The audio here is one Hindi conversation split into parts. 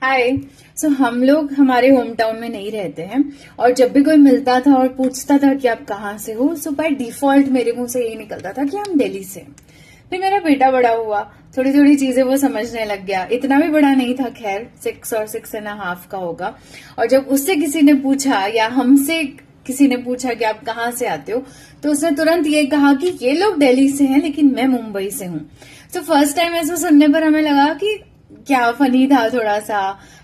हाय। हम लोग हमारे होम टाउन में नहीं रहते हैं और जब भी कोई मिलता था और पूछता था कि आप कहाँ से हो, बाय डिफॉल्ट मेरे मुंह से यही निकलता था कि हम दिल्ली से हैं। फिर मेरा बेटा बड़ा हुआ, थोड़ी थोड़ी चीजें वो समझने लग गया। इतना भी बड़ा नहीं था, खैर 6 और 6.5 का होगा। और जब उससे किसी ने पूछा या हमसे किसी ने पूछा कि आप कहाँ से आते हो, तो उसने तुरंत ये कहा कि ये लोग दिल्ली से हैं लेकिन मैं मुंबई से हूँ। फर्स्ट टाइम ऐसा सुनने पर हमें लगा कि क्या फनी था, थोड़ा सा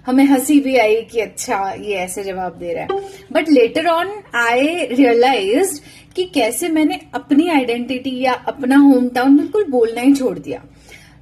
हमें हंसी भी आई कि अच्छा ये ऐसे जवाब दे रहा है। But later on I realized कि कैसे मैंने अपनी आइडेंटिटी या अपना होम टाउन बिल्कुल बोलना ही छोड़ दिया।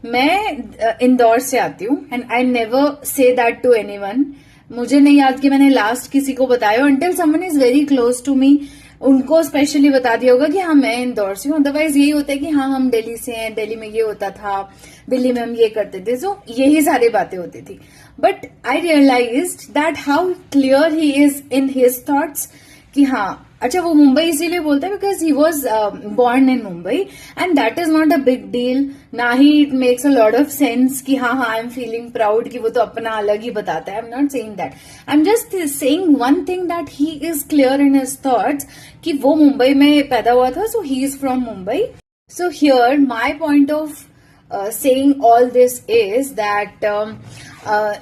मैं इंदौर से आती हूँ and I never say that to anyone. मुझे नहीं याद कि मैंने लास्ट किसी को बताया until someone is very close to me, उनको स्पेशली बता दिया होगा कि हाँ मैं इंदौर से हूँ। अदरवाइज यही होता है कि हाँ हम दिल्ली से हैं, दिल्ली में ये होता था, दिल्ली में हम ये करते थे, सो यही सारी बातें होती थी। But I realized that how clear he is in his thoughts कि हाँ अच्छा वो मुंबई इसीलिए बोलता है because he was born in Mumbai and that is not a big deal. ना ही it makes a lot of sense कि हाँ आई एम फीलिंग प्राउड कि वो तो अपना अलग ही बताता है। I am not saying that, I am just saying one thing that he is clear in his thoughts कि वो मुंबई में पैदा हुआ था, so he is from Mumbai. So here my point of saying all this is that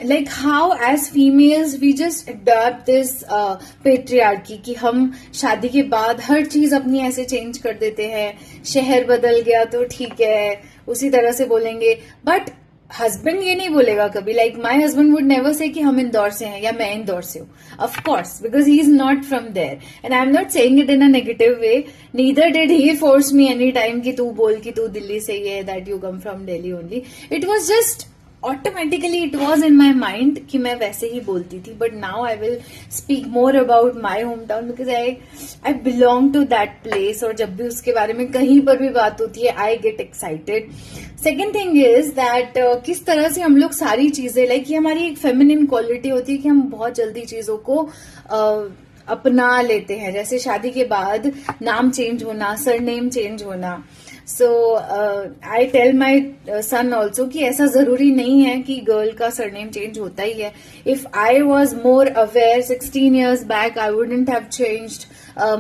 like how as females we just adopt this patriarchy कि हम शादी के बाद हर चीज अपनी ऐसे चेंज कर देते हैं। शहर बदल गया तो ठीक है उसी तरह से बोलेंगे, बट हस्बैंड ये नहीं बोलेगा कभी। Like my husband would never say कि हम इंदौर से हैं या मैं इंदौर से हूँ, of course because he is not from there and I am not saying it in a negative way. Neither did he force me any time कि तू बोल कि तू दिल्ली से ही है, that you come from Delhi only. It was just automatically it was in my mind कि मैं वैसे ही बोलती थी। But now I will speak more about my home town because I belong to that place और जब भी उसके बारे में कहीं पर भी बात होती है I get excited. Second thing is that किस तरह से हम लोग सारी चीजें लाइक ये हमारी एक फेमिनिन क्वालिटी होती है कि हम बहुत जल्दी चीजों को अपना लेते हैं। जैसे शादी के बाद नाम चेंज होना, सरनेम चेंज होना। सो I tell my sun also कि ऐसा जरूरी नहीं है कि गर्ल का सरनेम चेंज होता ही है। If I was more aware 16 years back I wouldn't have changed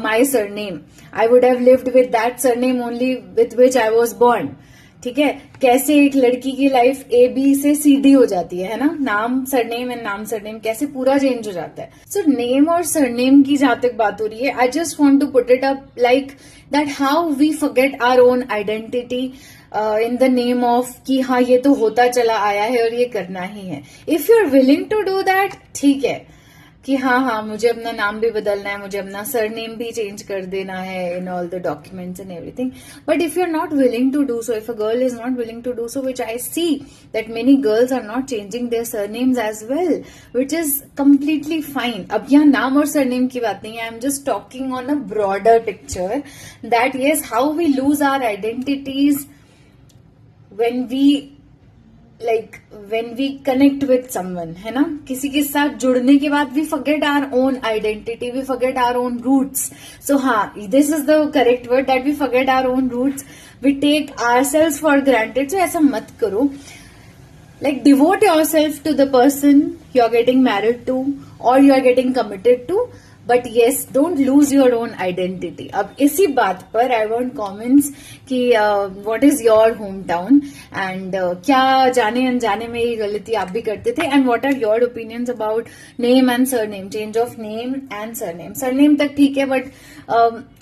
my surname, I would have lived with that surname only with which I was born. ठीक है, कैसे एक लड़की की लाइफ AB से CD हो जाती है ना, नाम सरनेम एंड नाम सरनेम कैसे पूरा चेंज हो जाता है। सो नेम और सरनेम की जहां तक बात हो रही है, I just want to put it up like that how we forget our own identity in the name of कि हाँ ये तो होता चला आया है और ये करना ही है। If you are willing to do that, ठीक है कि हाँ मुझे अपना नाम भी बदलना है, मुझे अपना सरनेम भी चेंज कर देना है in all the documents and everything. But if you are not willing to do so, if a girl is not willing to do so, which I see that many girls are not changing their surnames as well, which is completely fine. अब यहाँ नाम और सरनेम की बात नहीं है, I am just talking on a broader picture that yes how we lose our identities when we connect with someone, है ना, किसी के साथ जुड़ने के बाद we forget our own identity, we forget our own roots. So हाँ, this is the correct word that we forget our own roots, we take ourselves for granted. So ऐसा मत करो. Like devote yourself to the person you are getting married to or you are getting committed to. But yes don't lose your own identity. अब इसी बात पर आई वॉन्ट कॉमेंट्स कि what is your home town and क्या जाने अनजाने में ये गलती आप भी करते थे and what are your opinions about name and surname, change of name and surname. Surname तक ठीक है, but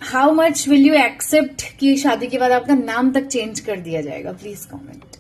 how much will you accept कि शादी के बाद आपका नाम तक चेंज कर दिया जाएगा? Please comment.